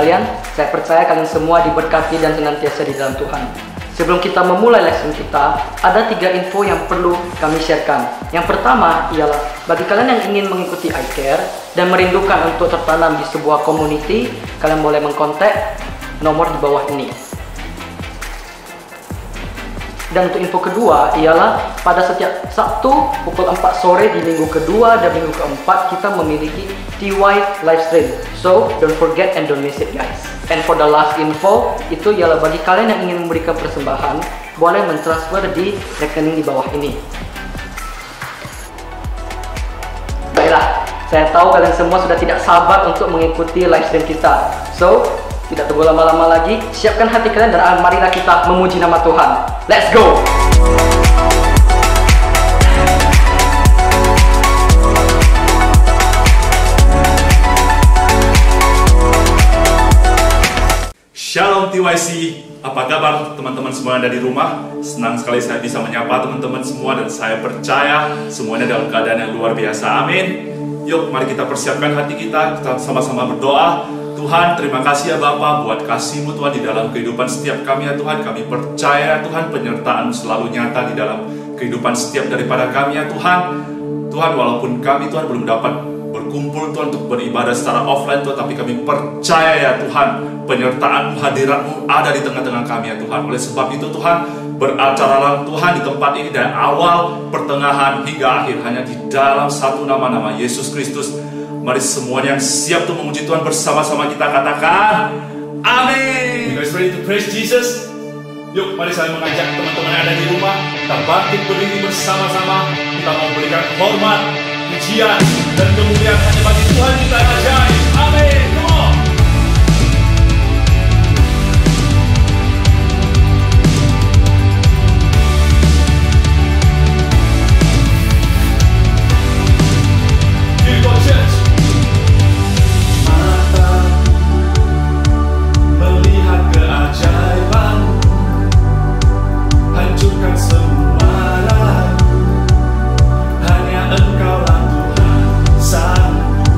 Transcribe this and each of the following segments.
kalian. Saya percaya kalian semua diberkati dan senantiasa di dalam Tuhan. Sebelum kita memulai lesson kita, ada 3 info yang perlu kami sharekan. Yang pertama ialah bagi kalian yang ingin mengikuti iCare dan merindukan untuk tertanam di sebuah community, kalian boleh mengkontak nomor di bawah ini. Dan untuk info kedua ialah pada setiap Sabtu pukul 4 sore di minggu kedua dan minggu keempat kita memiliki TY live stream. So don't forget and don't miss it guys. And for the last info itu ialah bagi kalian yang ingin memberikan persembahan, boleh mentransfer di rekening di bawah ini. Baiklah, saya tahu kalian semua sudah tidak sabar untuk mengikuti live stream kita. So tidak tunggu lama-lama lagi, siapkan hati kalian dan marilah kita memuji nama Tuhan. Let's go! Shalom TYC, apa kabar teman-teman semua yang ada di rumah? Senang sekali saya bisa menyapa teman-teman semua dan saya percaya semuanya dalam keadaan yang luar biasa. Amin. Yuk, mari kita persiapkan hati kita sama-sama berdoa. Tuhan, terima kasih ya Bapa buat kasih-Mu Tuhan di dalam kehidupan setiap kami ya Tuhan. Kami percaya Tuhan penyertaan-Mu selalu nyata di dalam kehidupan setiap daripada kami ya Tuhan. Tuhan, walaupun kami Tuhan belum dapat berkumpul Tuhan untuk beribadah secara offline Tuhan, tapi kami percaya ya Tuhan penyertaan-Mu, hadirat-Mu ada di tengah-tengah kami ya Tuhan. Oleh sebab itu Tuhan, beracaralah Tuhan di tempat ini dari awal, pertengahan hingga akhir hanya di dalam satu nama-nama Yesus Kristus. Mari semuanya yang siap untuk memuji Tuhan bersama-sama kita katakan amin. You guys ready to praise Jesus? Yuk, mari saya mengajak teman-teman yang ada di rumah, kita bangkit berdiri bersama-sama. Kita mau berikan hormat, pujian, dan kemuliaan hanya bagi Tuhan kita yang ajaib. Amin. Come on. Here you go, church. Hancurkan semua ragu, hanya Engkaulah Tuhan sanggup.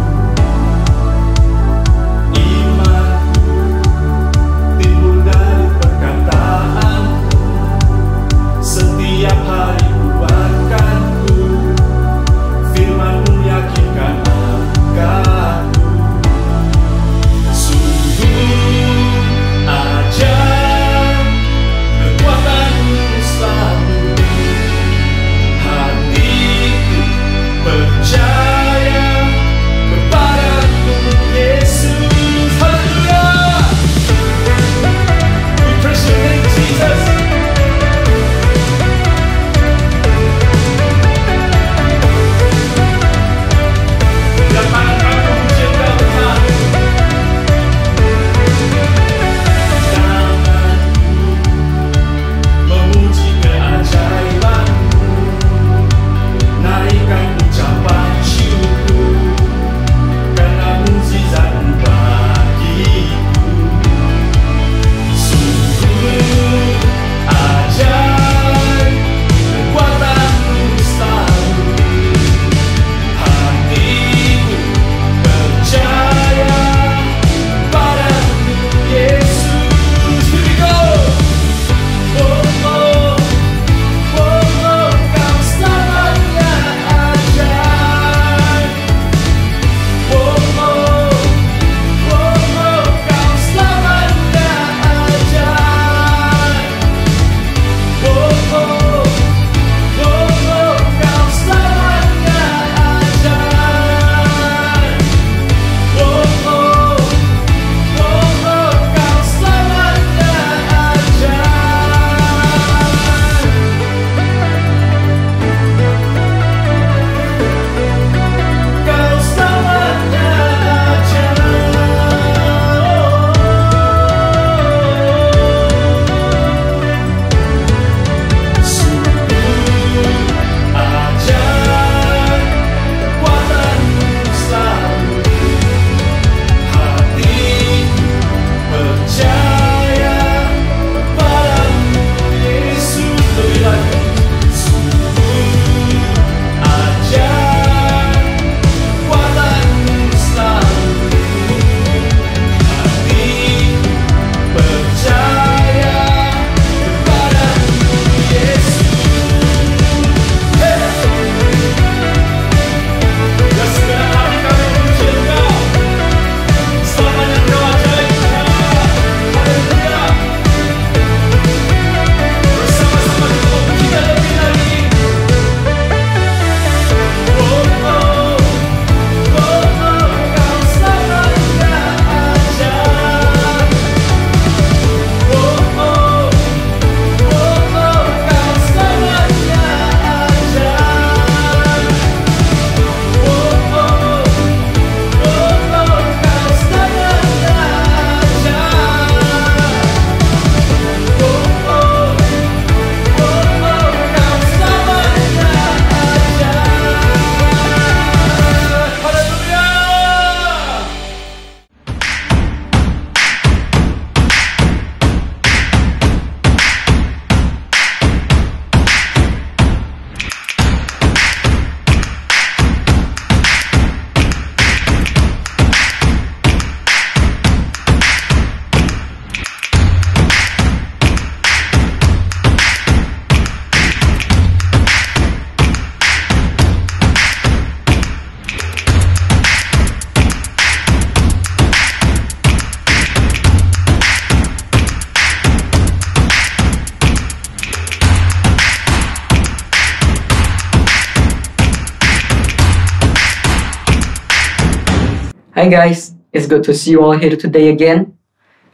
Hi guys, it's good to see you all here today again.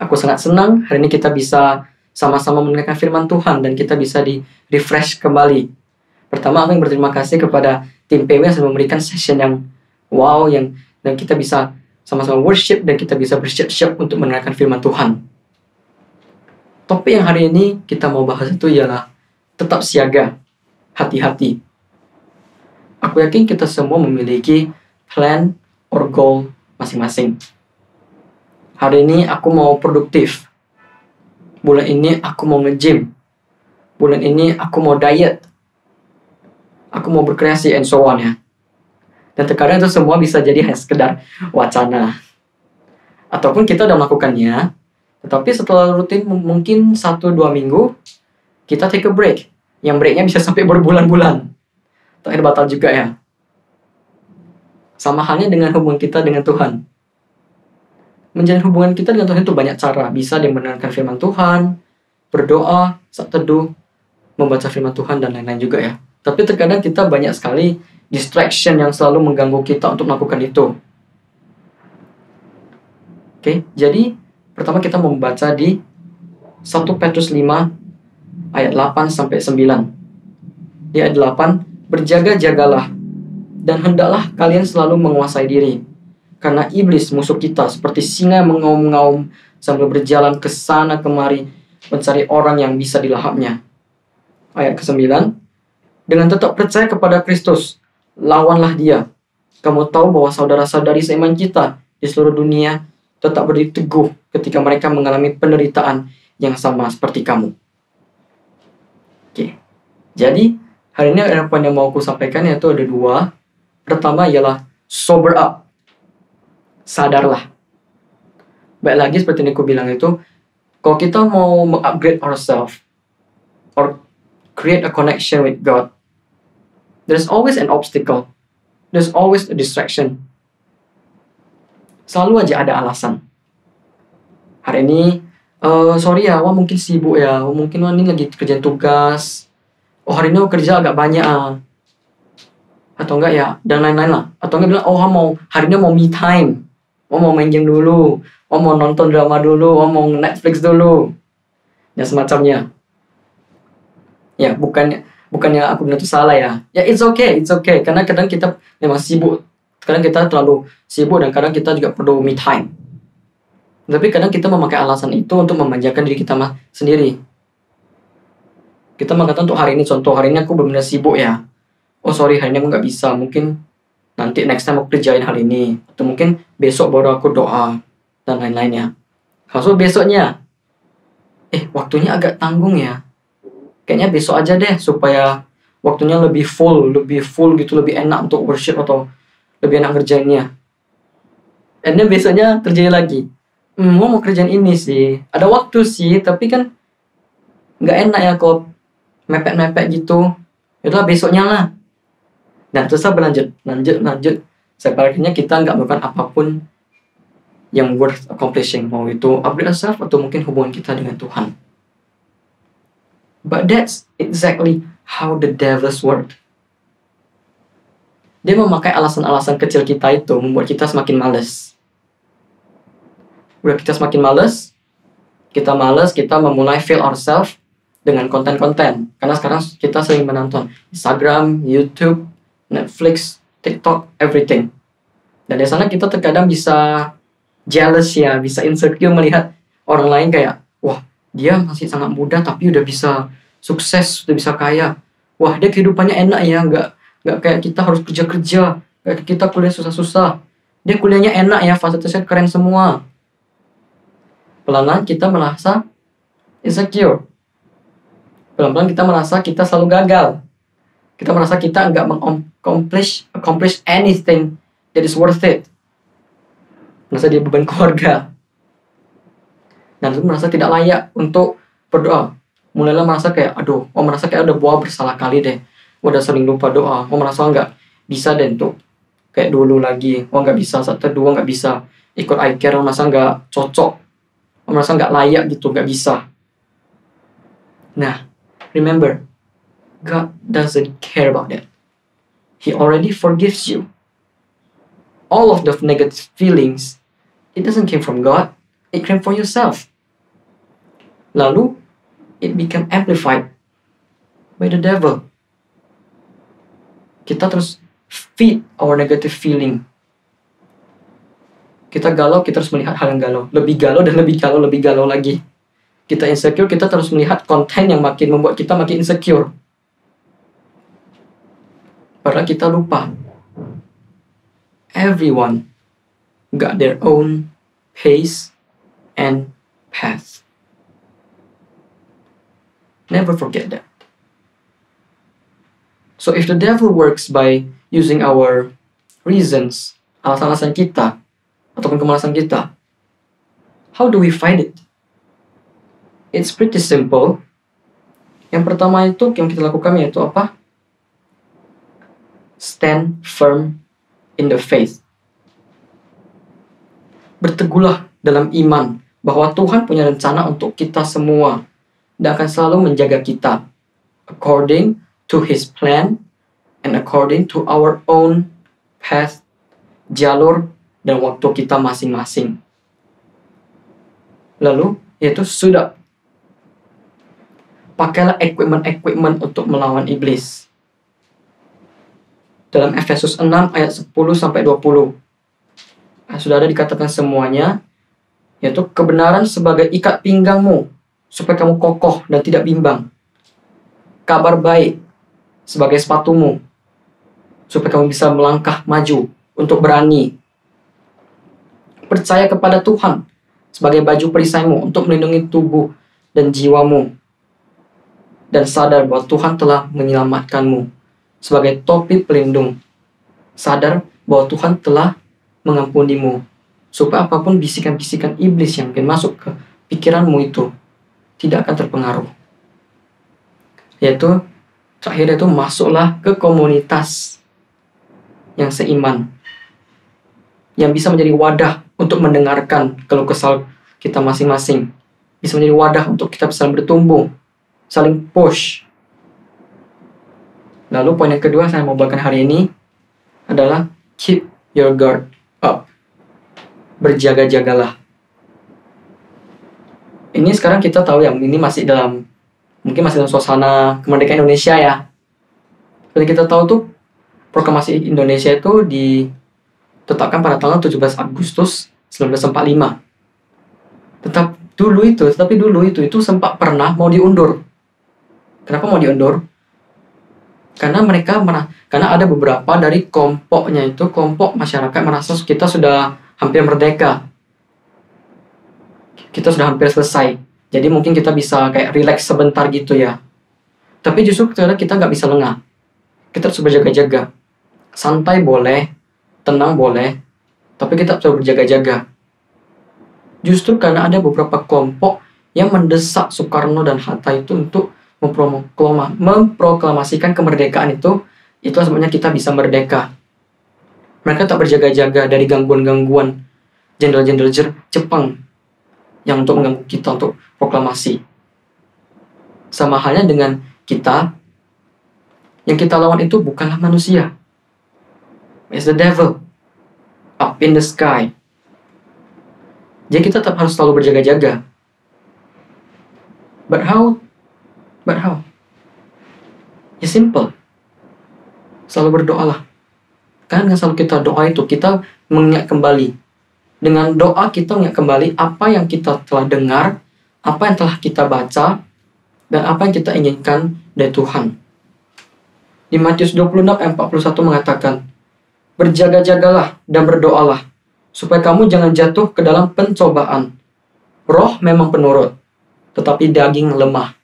Aku sangat senang hari ini kita bisa sama-sama mendengarkan firman Tuhan dan kita bisa di-refresh kembali. Pertama, aku yang berterima kasih kepada tim PW yang sudah memberikan session yang wow, dan kita bisa sama-sama worship dan kita bisa bersiap-siap untuk mendengarkan firman Tuhan. Topik yang hari ini kita mau bahas itu ialah tetap siaga, hati-hati. Aku yakin kita semua memiliki plan or goal masing-masing. Hari ini aku mau produktif. Bulan ini aku mau nge-gym. Bulan ini aku mau diet. Aku mau berkreasi and so on ya. Dan terkadang itu semua bisa jadi hanya sekedar wacana. Ataupun kita udah melakukannya, tetapi setelah rutin mungkin 1-2 minggu, kita take a break. Yang breaknya bisa sampai berbulan-bulan. Terakhir batal juga ya. Sama halnya dengan hubungan kita dengan Tuhan. Menjalin hubungan kita dengan Tuhan itu banyak cara. Bisa dengan mendengarkan firman Tuhan, berdoa, saat teduh, membaca firman Tuhan, dan lain-lain juga ya. Tapi terkadang kita banyak sekali distraction yang selalu mengganggu kita untuk melakukan itu. Oke, jadi pertama kita membaca di 1 Petrus 5 ayat 8-9. Di ayat 8, berjaga-jagalah dan hendaklah kalian selalu menguasai diri. Karena iblis musuh kita seperti singa mengaum-ngaum sambil berjalan ke sana kemari mencari orang yang bisa dilahapnya. Ayat ke-9, dengan tetap percaya kepada Kristus, lawanlah dia. Kamu tahu bahwa saudara-saudari seiman kita di seluruh dunia tetap berdiri teguh ketika mereka mengalami penderitaan yang sama seperti kamu. Oke, jadi hari ini apa yang mau aku sampaikan yaitu ada 2. Pertama ialah sober up. Sadarlah. Baik lagi seperti yang aku bilang itu, kalau kita mau upgrade ourselves or create a connection with God, there's always an obstacle. There's always a distraction. Selalu aja ada alasan. Hari ini, sorry ya, wah mungkin sibuk ya. Mungkin wah ini lagi kerjaan tugas. Oh hari ini kerja agak banyak atau enggak ya, dan lain-lain lah. Atau enggak bilang, hari ini mau me time. Mau main game dulu. Mau nonton drama dulu. Mau Netflix dulu. Dan semacamnya. Ya, bukannya aku bilang itu salah ya. Ya, it's okay. Karena kadang kita memang sibuk. Kadang kita terlalu sibuk dan kadang kita juga perlu me time. Tapi kadang kita memakai alasan itu untuk memanjakan diri kita sendiri. Kita mengatakan untuk hari ini, contoh hari ini aku benar-benar sibuk ya. Oh sorry, hari ini aku nggak bisa. Mungkin nanti next time aku kerjain hal ini. Atau mungkin besok baru aku doa. Dan lain-lainnya. Kalau besoknya, waktunya agak tanggung ya. Kayaknya besok aja deh. Supaya waktunya lebih full gitu. Lebih enak untuk worship atau lebih enak kerjainnya. And then besoknya terjadi lagi. Mau kerjain ini sih. Ada waktu sih, tapi kan nggak enak ya kalau mepet-mepet gitu. Itulah besoknya lah. Dan terus berlanjut. Sampai akhirnya kita nggak melakukan apapun yang worth accomplishing. Mau itu upgrade ourselves atau mungkin hubungan kita dengan Tuhan. But that's exactly how the devil's work. Dia memakai alasan-alasan kecil kita itu membuat kita semakin malas. Udah kita semakin malas, kita memulai fail ourselves dengan konten-konten. Karena sekarang kita sering menonton Instagram, YouTube, Netflix, TikTok, everything. Dan di sana kita terkadang bisa jealous ya, bisa insecure melihat orang lain kayak, wah dia masih sangat muda tapi udah bisa sukses, udah bisa kaya. Wah dia kehidupannya enak ya, nggak kayak kita harus kerja-kerja, kayak kita kuliah susah-susah. Dia kuliahnya enak ya, fasilitasnya keren semua. Pelan-pelan kita merasa insecure. Pelan-pelan kita merasa kita selalu gagal. Kita merasa kita nggak accomplish anything that is worth it. Merasa dia beban keluarga. Dan itu merasa tidak layak untuk berdoa. Mulailah merasa kayak, merasa kayak udah buah bersalah kali deh. Udah sering lupa doa. Merasa nggak bisa deh untuk kayak dulu lagi. Nggak bisa saat teduh, nggak bisa ikut iCare. Merasa nggak cocok. Merasa nggak layak gitu, nggak bisa. Nah, remember, God doesn't care about that. He already forgives you. all of the negative feelings, it doesn't came from God, it came from yourself. Lalu, it became amplified by the devil. Kita terus feed our negative feeling. Kita galau, kita terus melihat hal yang galau. Lebih galau dan lebih galau, lebih galau lagi. Kita insecure, kita terus melihat konten yang makin membuat kita makin insecure. Padahal kita lupa. Everyone got their own pace and path. Never forget that. So if the devil works by using our reasons, alasan-alasan kita, ataupun kemalasan kita, how do we fight it? It's pretty simple. Yang pertama itu yang kita lakukan yaitu apa? Stand firm in the faith. Berteguhlah dalam iman bahwa Tuhan punya rencana untuk kita semua dan akan selalu menjaga kita according to His plan and according to our own path, jalur dan waktu kita masing-masing. Lalu yaitu sudah pakailah equipment untuk melawan iblis. Dalam Efesus 6 ayat 10-20. Sudah ada dikatakan semuanya, yaitu kebenaran sebagai ikat pinggangmu, supaya kamu kokoh dan tidak bimbang. Kabar baik sebagai sepatumu, supaya kamu bisa melangkah maju untuk berani. Percaya kepada Tuhan sebagai baju perisaimu untuk melindungi tubuh dan jiwamu. Dan sadar bahwa Tuhan telah menyelamatkanmu sebagai topi pelindung. Sadar bahwa Tuhan telah mengampunimu, supaya apapun bisikan-bisikan iblis yang mungkin masuk ke pikiranmu itu tidak akan terpengaruh. Yaitu, terakhir itu masuklah ke komunitas yang seiman, yang bisa menjadi wadah untuk mendengarkan keluh kesal kita masing-masing, bisa menjadi wadah untuk kita bisa bertumbuh, saling push. Lalu poin yang kedua saya mau bawakan hari ini adalah keep your guard up. Berjaga-jagalah. Ini sekarang kita tahu ya, ini masih dalam suasana kemerdekaan Indonesia ya. Seperti kita tahu tuh, proklamasi Indonesia itu ditetapkan pada tanggal 17 Agustus 1945. Tetapi dulu itu sempat pernah mau diundur. Kenapa mau diundur? Karena karena ada beberapa dari kelompok masyarakat merasa kita sudah hampir merdeka. Kita sudah hampir selesai. Jadi mungkin kita bisa kayak relax sebentar gitu ya. Tapi justru kita nggak bisa lengah. Kita harus berjaga-jaga. Santai boleh, tenang boleh, tapi kita harus berjaga-jaga. Justru karena ada beberapa kelompok yang mendesak Soekarno dan Hatta itu untuk memproklamasikan kemerdekaan itulah sebenarnya kita bisa merdeka. Mereka tak berjaga-jaga dari gangguan-gangguan jenderal-jenderal Jepang yang untuk mengganggu kita untuk proklamasi. Sama halnya dengan kita, yang kita lawan itu bukanlah manusia. It's the devil up in the sky. Jadi kita tetap harus selalu berjaga-jaga. But how? Ya simple. Selalu berdoalah. Karena selalu kita doa itu, kita mengingat kembali. Dengan doa kita mengingat kembali apa yang kita telah dengar, apa yang telah kita baca, dan apa yang kita inginkan dari Tuhan. Di Matius 26 ayat 41 mengatakan, berjaga-jagalah dan berdoalah, supaya kamu jangan jatuh ke dalam pencobaan. Roh memang penurut, tetapi daging lemah.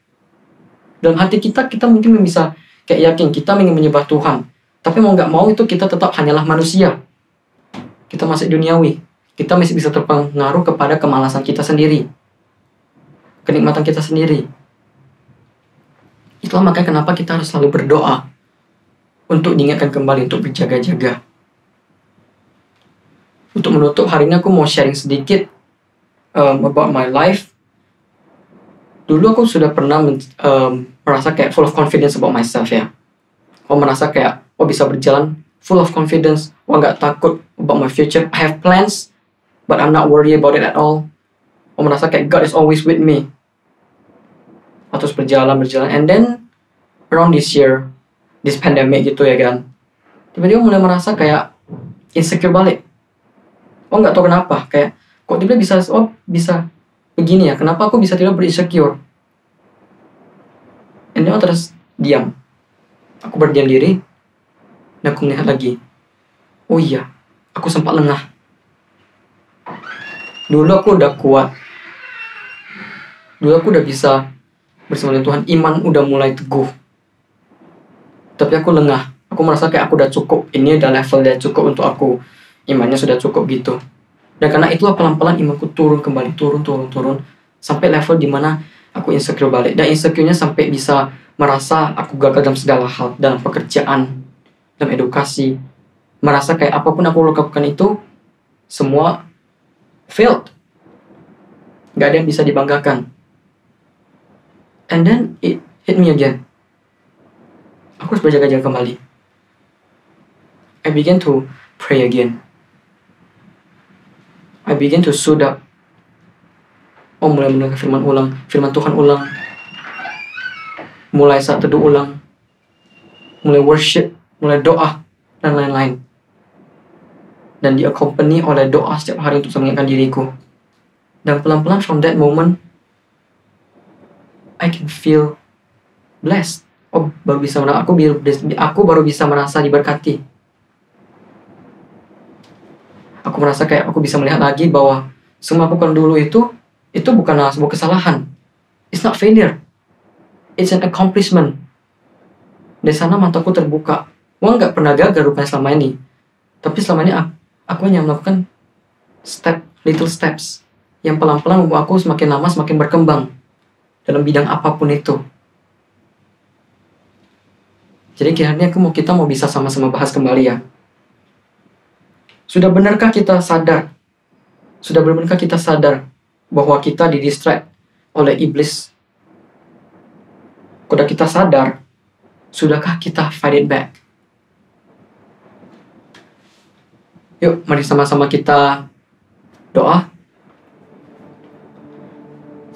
Dalam hati kita mungkin bisa kayak yakin kita ingin menyembah Tuhan. Tapi mau nggak mau itu kita tetap hanyalah manusia. Kita masih duniawi. Kita masih bisa terpengaruh kepada kemalasan kita sendiri. Kenikmatan kita sendiri. Itulah makanya kenapa kita harus selalu berdoa. Untuk diingatkan kembali, untuk berjaga-jaga. Untuk menutup hari ini aku mau sharing sedikit about my life. Dulu aku sudah pernah merasa kayak full of confidence about myself ya. Aku merasa kayak bisa berjalan full of confidence, Wah, nggak takut about my future. I have plans, but I'm not worried about it at all. Wah, merasa kayak God is always with me. Terus berjalan, and then around this year, this pandemic gitu ya kan, tiba-tiba mulai merasa kayak insecure balik. Oh, nggak tahu kenapa, kayak kok tiba-tiba bisa begini ya, kenapa aku bisa tiba-tiba berinsecure. And then terus diam, aku berdiam diri, dan aku melihat lagi, oh iya, aku sempat lengah. Dulu aku udah kuat, dulu aku udah bisa bersama dengan Tuhan, iman udah mulai teguh. Tapi aku lengah, aku merasa kayak aku udah cukup, ini udah level yang cukup untuk aku, imannya sudah cukup gitu. Dan karena itulah pelan-pelan imanku turun kembali, turun, sampai level dimana aku insecure balik. Dan insecure-nya sampai bisa merasa aku gagal dalam segala hal, dalam pekerjaan, dalam edukasi. Merasa kayak apapun aku lakukan itu, semua failed. Gak ada yang bisa dibanggakan. And then it hit me again. Aku harus berjaga-jaga kembali. I began to pray again. I began to suit up. Oh, mulai mendengar firman Tuhan ulang. Mulai saat teduh ulang. Mulai worship, mulai doa, dan lain-lain. Dan di-accompany oleh doa setiap hari untuk mengingatkan diriku. Dan pelan-pelan from that moment, I can feel blessed. Oh, aku baru bisa merasa diberkati. Aku merasa kayak aku bisa melihat lagi bahwa semua aku lakukan dulu itu bukanlah sebuah kesalahan. It's not failure. It's an accomplishment. Dari sana mataku terbuka. Wah, nggak pernah gagal rupanya selama ini. Tapi selama ini aku hanya melakukan little steps yang pelan-pelan membuat aku semakin lama semakin berkembang dalam bidang apapun itu. Jadi kiranya kita mau bisa sama-sama bahas kembali ya. Sudah benarkah kita sadar? Sudah benarkah kita sadar bahwa kita didistract oleh iblis? Sudah kita sadar? Sudahkah kita fight it back? Yuk, mari sama-sama kita doa.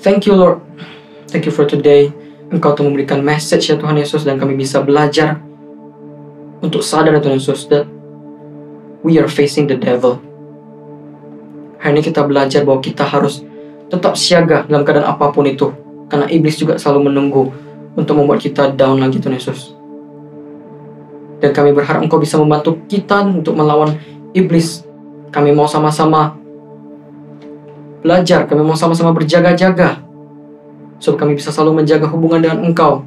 Thank you, Lord. Thank you for today. Engkau telah memberikan message ya Tuhan Yesus, dan kami bisa belajar untuk sadar ya Tuhan Yesus that we are facing the devil. Hari ini kita belajar bahwa kita harus tetap siaga dalam keadaan apapun itu, karena iblis juga selalu menunggu untuk membuat kita down lagi Tuhan Yesus. Dan kami berharap Engkau bisa membantu kita untuk melawan iblis. Kami mau sama-sama belajar, kami mau sama-sama berjaga-jaga supaya kami bisa selalu menjaga hubungan dengan Engkau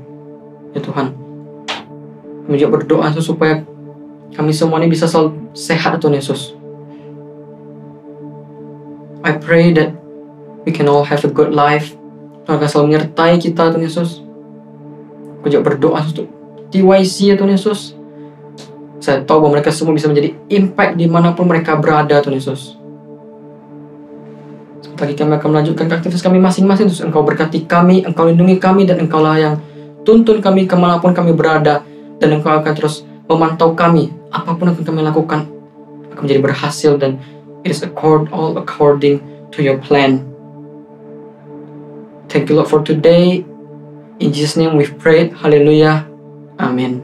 ya Tuhan. Kami juga berdoa supaya kami semua ini bisa selalu sehat Tuhan Yesus. I pray that we can all have a good life. Tuhan akan selalu menyertai kita Tuhan Yesus. Aku juga berdoa untuk TYC ya Tuhan Yesus. Saya tahu bahwa mereka semua bisa menjadi impact dimanapun mereka berada Tuhan Yesus. Lagi kami akan melanjutkan aktivitas kami masing-masing. Terus Engkau berkati kami, Engkau lindungi kami, dan Engkaulah yang tuntun kami kemanapun kami berada. Dan Engkau akan terus memantau kami. Apapun yang kami lakukan akan menjadi berhasil, dan it is all according to your plan. Thank you Lord for today. In Jesus' name we've prayed. Hallelujah. Amen.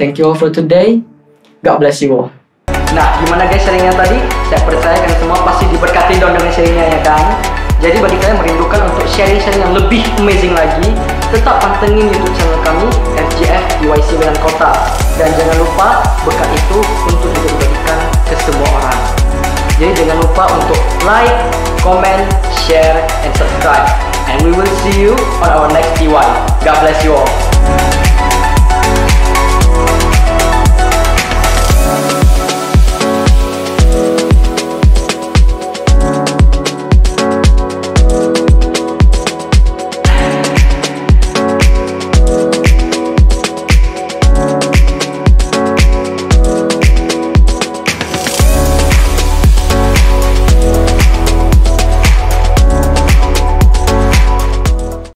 Thank you all for today. God bless you all. Nah, gimana guys sharingnya tadi? Saya percaya kalian semua pasti diberkati dong dengan sharingnya ya kan? Jadi bagi kalian merindukan untuk sharing-sharing yang lebih amazing lagi, tetap pantengin YouTube channel kami FGF TYC Medan Kota. Dan jangan lupa berkat itu untuk dibagikan ke semua orang. Jadi jangan lupa untuk like, comment, share, and subscribe. And we will see you on our next TY. God bless you all.